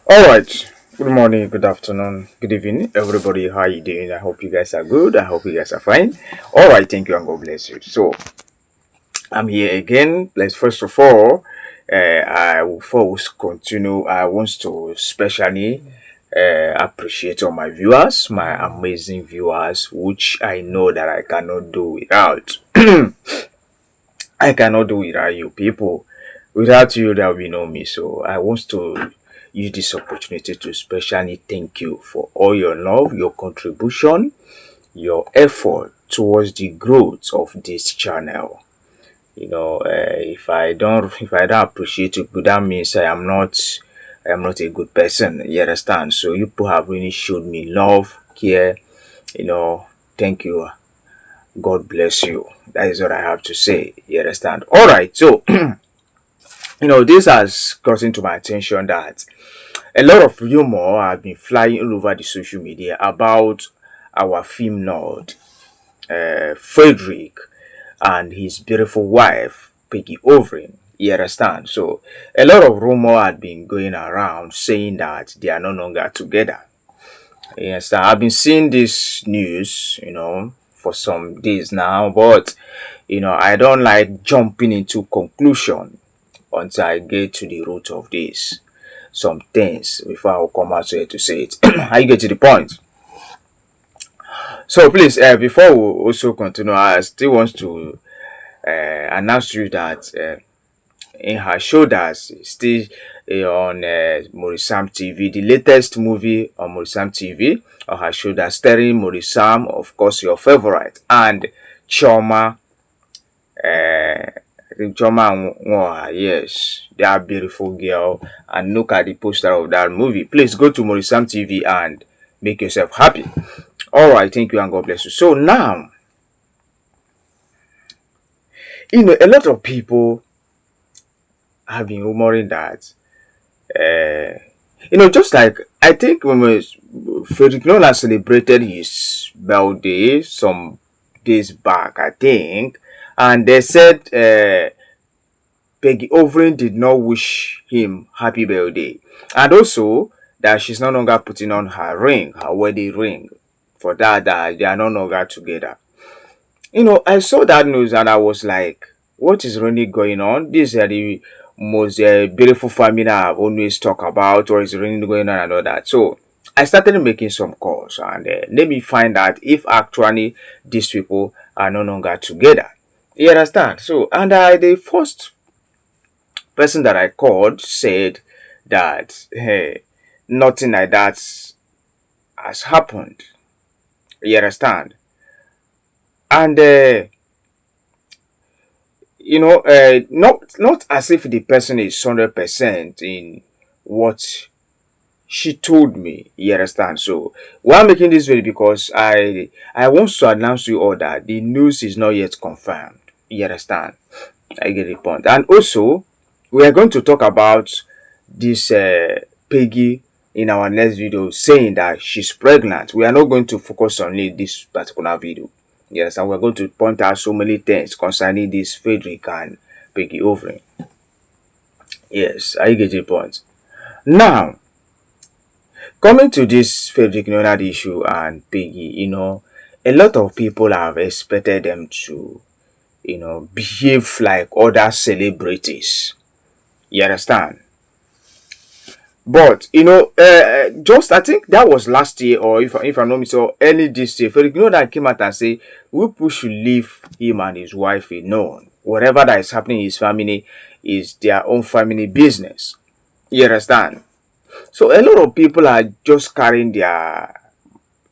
All right. Good morning, good afternoon, good evening, everybody. How you doing? I hope you guys are good. I hope you guys are fine. All right. Thank you and God bless you. So I'm here again. Let's first of all, before we continue, I want to especially appreciate all my viewers, my amazing viewers, which I know that I cannot do without. I cannot do without you people. Without you, there will be no me. So I want to use this opportunity to especially thank you for all your love, your contribution, your effort towards the growth of this channel. If I don't appreciate you, that means I am not a good person. You understand? So you people have really showed me love, care. You know, thank you. God bless you. That is what I have to say. You understand? All right. So this has gotten to my attention that a lot of rumor have been flying all over the social media about our film lord, Frederick, and his beautiful wife, Peggy Ovire. You understand? So, a lot of rumor had been going around saying that they are no longer together. You understand? I've been seeing this news, for some days now, but I don't like jumping into conclusion until I get to the root of this. Some things before I'll come out here to say it. I get to the point. So please, before we also continue, I still want to announce to you that in her shoulders, still on Morisam TV, the latest movie on Morisam TV, on her shoulder, starring Morisam, of course, your favorite, and Choma. I think Choma Nwoha, yes, that beautiful girl, and look at the poster of that movie. Please go to Morisam TV and make yourself happy. All right, thank you and God bless you. So now, a lot of people have been rumoring that, just like I think when Frederick Leonard celebrated his birthday some days back, I think, and they said Peggy Ovire did not wish him happy birthday, and also that she's no longer putting on her ring, her wedding ring, for that they are no longer together. I saw that news and I was like, what is really going on? These are the most beautiful family I've always talked about, or is really going on and all that. So I started making some calls and let me find out if actually these people are no longer together. You understand? So, and the first person that I called said that, hey, nothing like that has happened. You understand? And not as if the person is 100% in what she told me. You understand? So why I'm making this video, because I want to announce to you all that the news is not yet confirmed. You understand? I get the point. And also, we are going to talk about this Peggy in our next video, saying that she's pregnant. We are not going to focus on this particular video. Yes, and we're going to point out so many things concerning this Frederick and Peggy Ovire. Yes, I get the point. Now, coming to this Frederick Leonard issue and Peggy, a lot of people have expected them to, behave like other celebrities. You understand? But just I think that was last year, or if I'm not mistaken, early this year. Frederick Leonard came out and say we people should leave him and his wife alone. Whatever that is happening in his family is their own family business. You understand? So a lot of people are just carrying their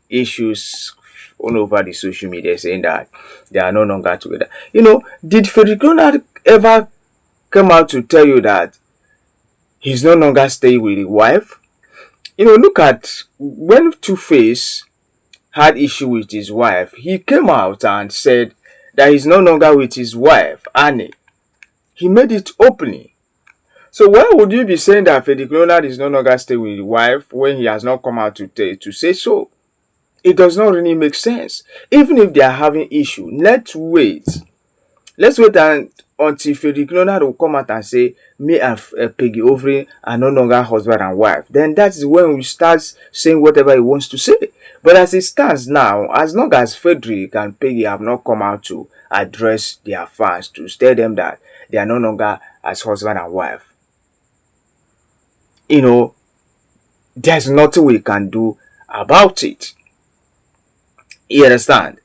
issues all over the social media, saying that they are no longer together. Did Frederick Leonard ever come out to tell you that he's no longer staying with his wife? Look at when Two-Face had issue with his wife, he came out and said that he's no longer with his wife, Annie. He made it openly. So why would you be saying that Frederick Leonard is no longer staying with his wife when he has not come out to say so? It does not really make sense. Even if they are having issue, let's wait Let's wait until Frederick Leonard will come out and say, me and Peggy Ovire are no longer husband and wife. Then that is when we start saying whatever he wants to say. But as it stands now, as long as Frederick and Peggy have not come out to address their fans, to tell them that they are no longer as husband and wife, you know, there's nothing we can do about it. You understand?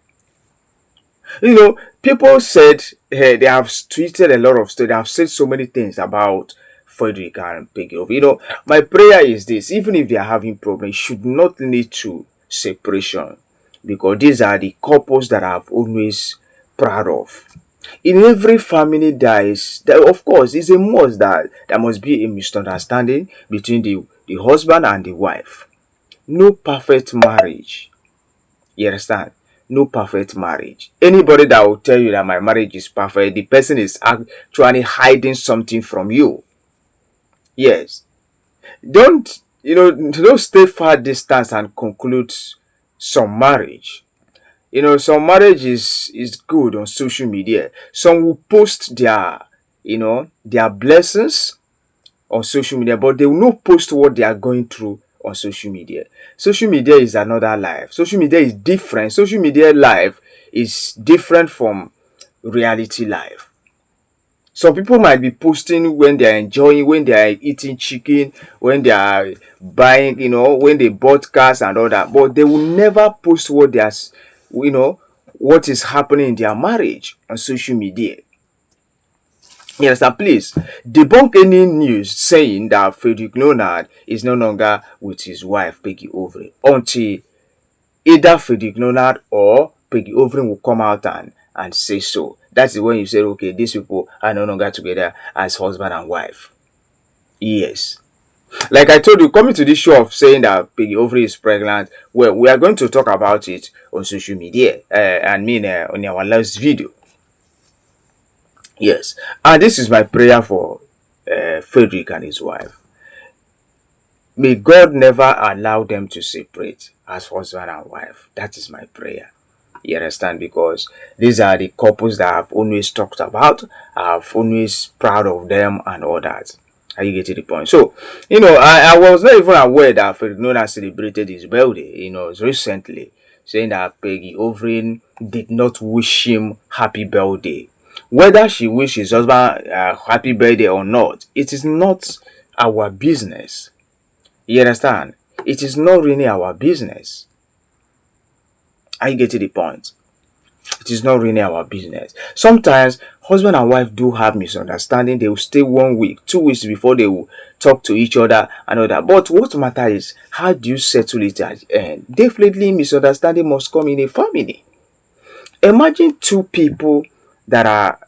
You know, people said they have tweeted a lot of stuff. They have said so many things about Frederick and Peggy. You know, my prayer is this: even if they are having problems, it should not lead to separation, because these are the couples that I've always proud of. In every family, there of course is a must that there must be a misunderstanding between the husband and the wife. No perfect marriage. You understand? No perfect marriage. Anybody that will tell you that my marriage is perfect, the person is actually hiding something from you. Yes. Don't stay far distance and conclude some marriage. Some marriage is good on social media. Some will post their blessings on social media, but they will not post what they are going through on social media. Social media is another life. Social media is different. Social media life is different from reality life. Some people might be posting when they are enjoying, when they are eating chicken, when they are buying, when they bought cars and all that, but they will never post what is happening in their marriage on social media. Yes, and please debunk any news saying that Frederick Leonard is no longer with his wife Peggy Ovire until either Frederick Leonard or Peggy Ovire will come out and say so. That's when you say, okay, these people are no longer together as husband and wife. Yes. Like I told you, coming to this show of saying that Peggy Ovire is pregnant, well, we are going to talk about it on social media. On our last video. Yes, and this is my prayer for Frederick and his wife. May God never allow them to separate as husband and wife. That is my prayer. You understand? Because these are the couples that I've always talked about. I've always proud of them and all that. Are you getting the point? So, I was not even aware that Frederick Leonard celebrated his birthday, recently, saying that Peggy Ovire did not wish him happy birthday. Whether she wishes his husband happy birthday or not, it is not our business. You understand? It is not really our business. I get to the point. It is not really our business. Sometimes husband and wife do have misunderstanding. They will stay 1 week, 2 weeks before they will talk to each other and all that. But what matters is how do you settle it at the end? Definitely misunderstanding must come in a family. Imagine two people that are,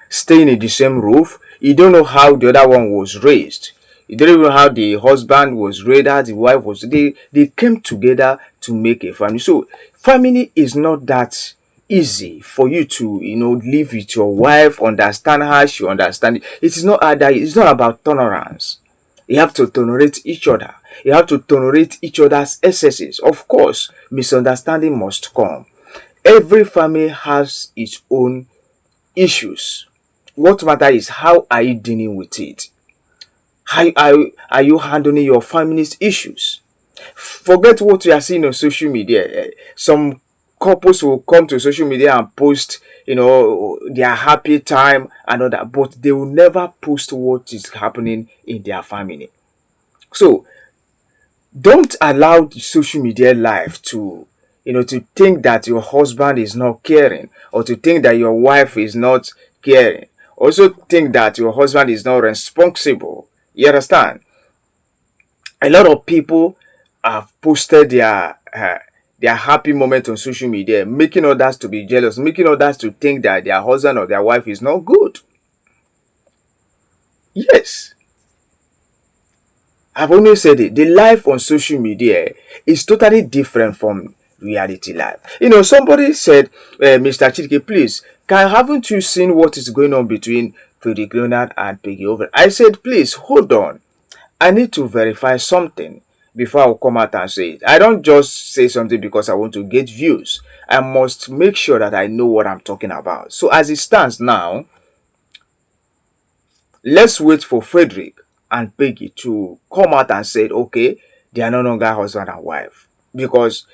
staying in the same roof. You don't know how the other one was raised. You don't even know how the husband was raised, how the wife was. They came together to make a family. So family is not that easy for you to, live with your wife, understand how she understands it. It is not that. It's not about tolerance. You have to tolerate each other. You have to tolerate each other's excesses. Of course, misunderstanding must come. Every family has its own issues. What matters is how are you dealing with it? How are you handling your family's issues? Forget what you are seeing on social media. Some couples will come to social media and post, their happy time and all that, but they will never post what is happening in their family. So don't allow the social media life to think that your husband is not caring, or to think that your wife is not caring. Also think that your husband is not responsible. You understand? A lot of people have posted their happy moment on social media, making others to be jealous, making others to think that their husband or their wife is not good. Yes. I've always said it. The life on social media is totally different from reality life. Somebody said, Mr. Chidike, please, haven't you seen what is going on between Frederick Leonard and Peggy Ovire? I said, please, hold on. I need to verify something. before I'll come out and say it. I don't just say something because I want to get views. I must make sure that I know what I'm talking about. So as it stands now, let's wait for Frederick and Peggy to come out and say, okay, they are no longer husband and wife. Because,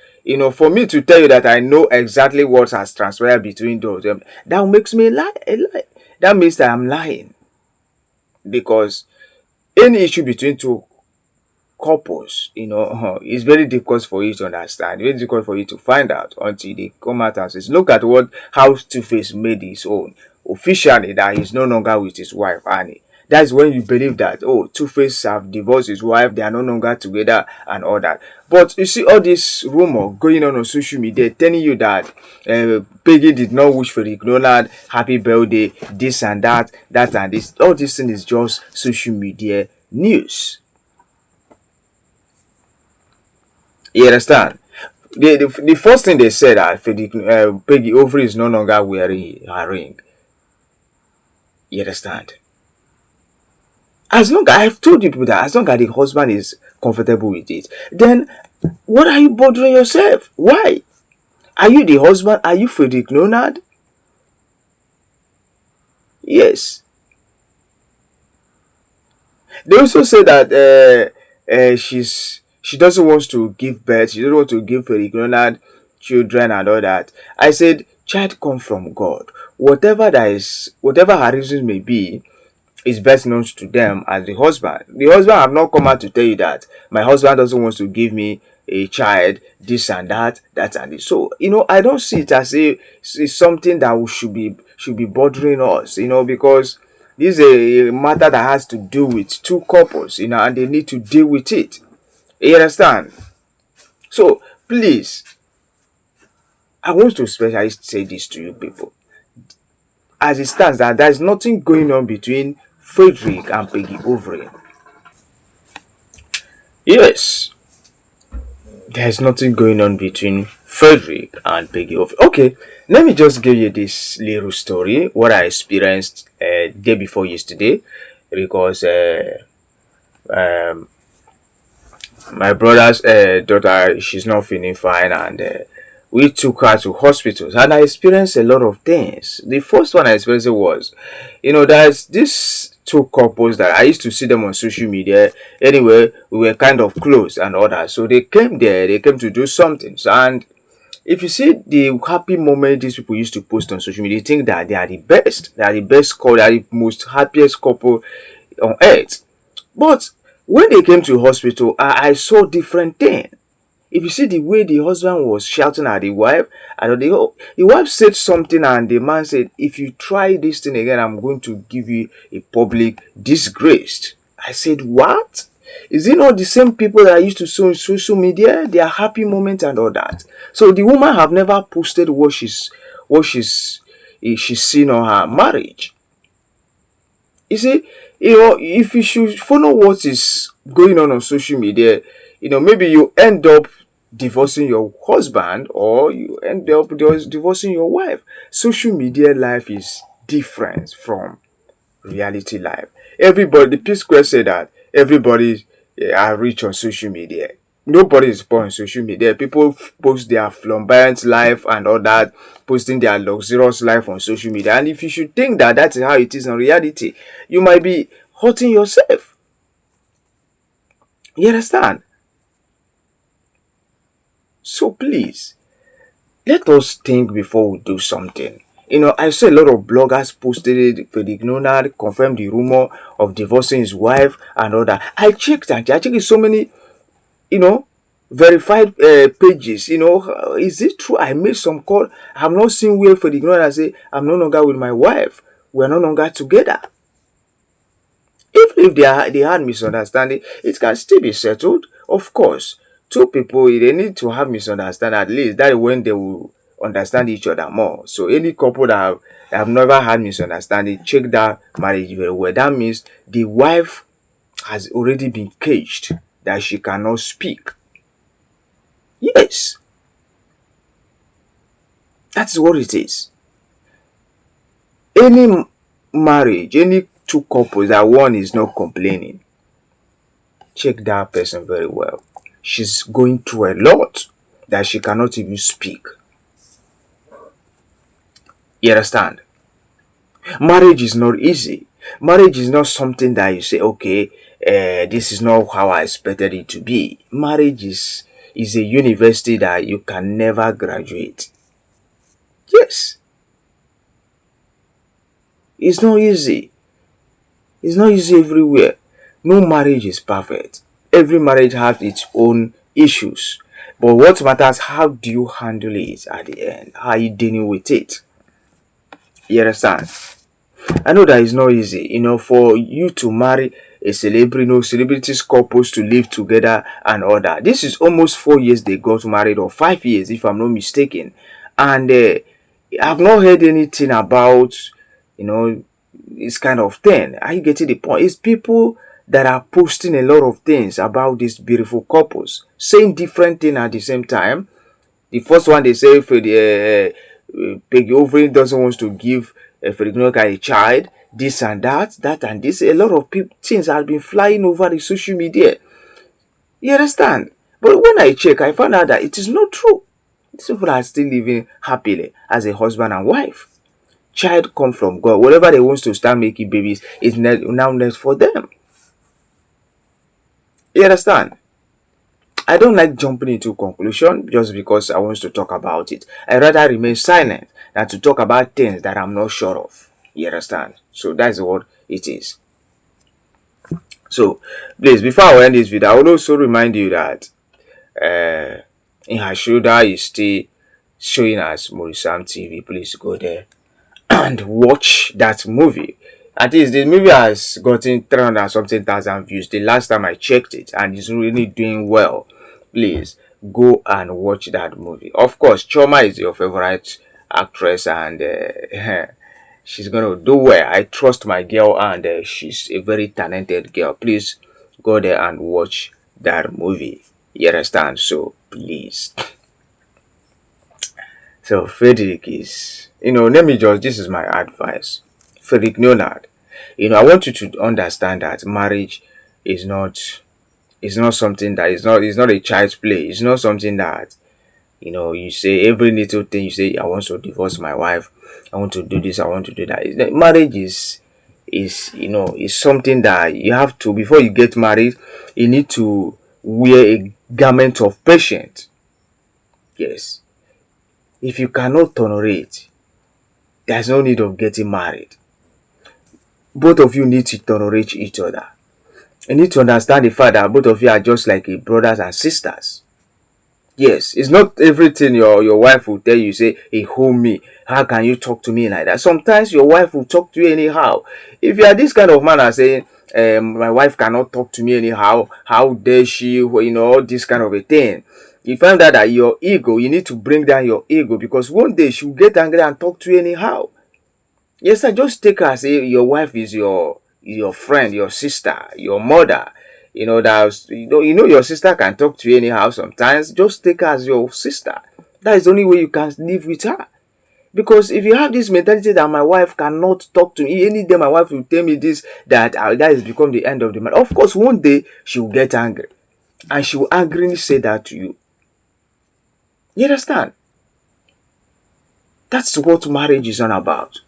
for me to tell you that I know exactly what has transpired between those, that makes me lie. A lie. That means that I'm lying. Because any issue between two couples, it's very difficult for you to understand, very difficult for you to find out until they come out and say, look at what how Two-Face made his own officially that he's no longer with his wife Annie. That's when you believe that, oh, Two-Face have divorced his wife, they are no longer together and all that. But you see all this rumor going on social media telling you that Peggy did not wish Frederick Leonard happy birthday, this and that, that and this. All this thing is just social media news. You understand? The first thing they said that Peggy Ovire is no longer wearing her ring. You understand? As long as I've told people that as long as the husband is comfortable with it, then what are you bothering yourself? Why? Are you the husband? Are you Frederick Leonard? Yes. They also say that she doesn't want to give birth. She doesn't want to give Frederick Leonard children and all that. I said, child come from God. Whatever her reasons may be, is best known to them as the husband. The husband have not come out to tell you that my husband doesn't want to give me a child, this and that, that and this. So, I don't see it as it's something that should be bothering us, because this is a matter that has to do with two couples, and they need to deal with it. You understand? So, please, I want to especially say this to you people. As it stands, that there is nothing going on between Frederick and Peggy Ovire. Yes, there's nothing going on between Frederick and Peggy Ovire. Okay, let me just give you this little story, what I experienced day before yesterday, because my brother's daughter, she's not feeling fine, and we took her to hospitals, and I experienced a lot of things. The first one I experienced was, there's this two couples that I used to see them on social media. Anyway, we were kind of close and all that. So they came there, they came to do something. So, and if you see the happy moment these people used to post on social media, you think that they are the best. They are the best couple, they are the most happiest couple on earth. But when they came to hospital, I saw different things. If you see the way the husband was shouting at the wife, and the wife said something, and the man said, if you try this thing again, I'm going to give you a public disgrace. I said, what? Is it not the same people that I used to see on social media? Their happy moments and all that. So the woman have never posted what she's seen on her marriage. You see, if you should follow what is going on social media, maybe you end up divorcing your husband, or you end up divorcing your wife. Social media life is different from reality life. Everybody, the P Square said that everybody are rich on social media. Nobody is poor on social media. People post their flamboyant life and all that, posting their luxurious life on social media. And if you should think that that is how it is in reality, you might be hurting yourself. You understand? So please, let us think before we do something. I saw a lot of bloggers posted Frederick Leonard confirmed the rumor of divorcing his wife and all that. I checked so many, verified pages. Is it true? I made some call. I'm not seeing where Frederick Leonard say, I'm no longer with my wife. We're no longer together. Even if they had misunderstanding, it can still be settled. Of course, two people, they need to have misunderstanding at least. That is when they will understand each other more. So any couple that have never had misunderstanding, check that marriage very well. That means the wife has already been caged, that she cannot speak. Yes, that's what it is. Any marriage, any two couples that one is not complaining, check that person very well. she's going through a lot that she cannot even speak. You understand? Marriage is not easy. Marriage is not something that you say, okay, this is not how I expected it to be. Marriage is a university that you can never graduate. Yes, it's not easy. It's not easy everywhere. No marriage is perfect. Every marriage has its own issues. But what matters, how do you handle it at the end? How are you dealing with it? You understand? I know that it's not easy, for you to marry a celebrity, celebrities couples to live together and all that. This is almost 4 years they got married, or 5 years, if I'm not mistaken. And I've not heard anything about, you know, this kind of thing. Are you getting the point? It's people that are posting a lot of things about these beautiful couples, saying different things at the same time. The first one, they say for the Peggy Ovire doesn't want to give Frederick Leonard a child, this and that and this. A lot of things have been flying over the social media. You understand? But when I check, I found out that it is not true. These people are still living happily as a husband and wife. Child come from God. Whatever they want to start making babies is now left for them. You understand? I don't like jumping into conclusion just because I want to talk about it. I rather remain silent than to talk about things that I'm not sure of. You understand? So that's what it is. So please, before I end this video, I will also remind you that in her shoulder is still showing as Morisam TV. Please go there and watch that movie. At least the movie has gotten 300 something thousand views the last time I checked it, and it's really doing well. Please go and watch that movie. Of course, Choma is your favorite actress, and she's gonna do well. I trust my girl, and she's a very talented girl. Please go there and watch that movie. You understand? So please. So Frederick is, let me just, this is my advice. Frederick Leonard, I want you to understand that marriage is not, something that it's not a child's play. It's not something that, you say every little thing, you say, I want to divorce my wife, I want to do this, I want to do that. Marriage is something that you have to, before you get married, you need to wear a garment of patience. Yes. If you cannot tolerate, there's no need of getting married. Both of you need to tolerate each other. You need to understand the fact that both of you are just like brothers and sisters. Yes, it's not everything your wife will tell you, say, hey, homie, how can you talk to me like that? Sometimes your wife will talk to you anyhow. If you are this kind of man and saying, my wife cannot talk to me anyhow, how dare she, all this kind of a thing. You find out that your ego, you need to bring down your ego, because one day she will get angry and talk to you anyhow. Yes, I just take her as your wife is your friend, your sister, your mother. Your sister can talk to you anyhow sometimes. Just take her as your sister. That is the only way you can live with her. Because if you have this mentality that my wife cannot talk to me, any day my wife will tell me this, that has become the end of the matter. Of course, one day she will get angry, and she will angrily say that to you. You understand? That's what marriage is all about.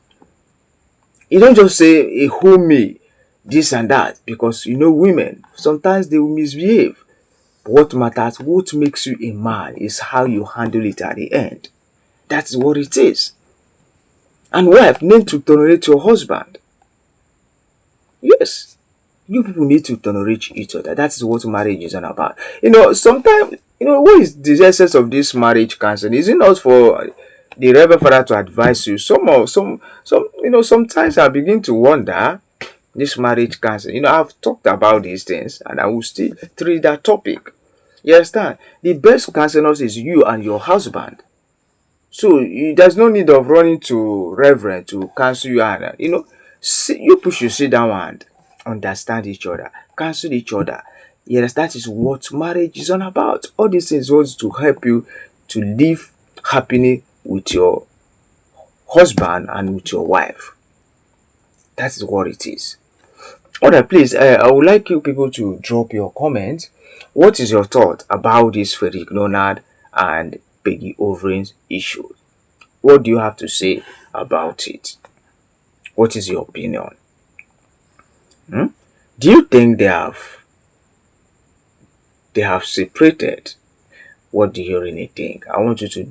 You don't just say, hey, homie, this and that, because women, sometimes they will misbehave. But what matters, what makes you a man, is how you handle it at the end. That's what it is. And wife, need to tolerate your husband. Yes. You people need to tolerate each other. That is what marriage is all about. Sometimes, what is the essence of this marriage counseling? Is it not for the Reverend Father to advise you? Sometimes I begin to wonder, this marriage counseling. I've talked about these things, and I will still treat that topic. You understand? The best counselors is you and your husband. So there's no need of running to Reverend to counsel you, and you should sit down and understand each other, cancel each other. Yes, that is what marriage is all about. All these things was to help you to live happily with your husband and with your wife. That is what it is. Alright, please, I would like you people to drop your comments. What is your thought about this Frederick Leonard and Peggy Ovire's issue? What do you have to say about it? What is your opinion? Hmm? Do you think they have separated? What do you really think? I want you to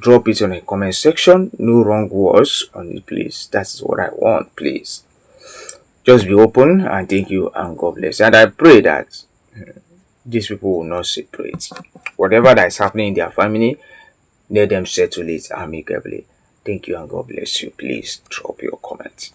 drop it on a comment section. No wrong words on it, please. That's what I want, please. Just be open, and thank you, and God bless. And I pray that these people will not separate. Whatever that is happening in their family, let them settle it amicably. Thank you, and God bless you. Please drop your comments.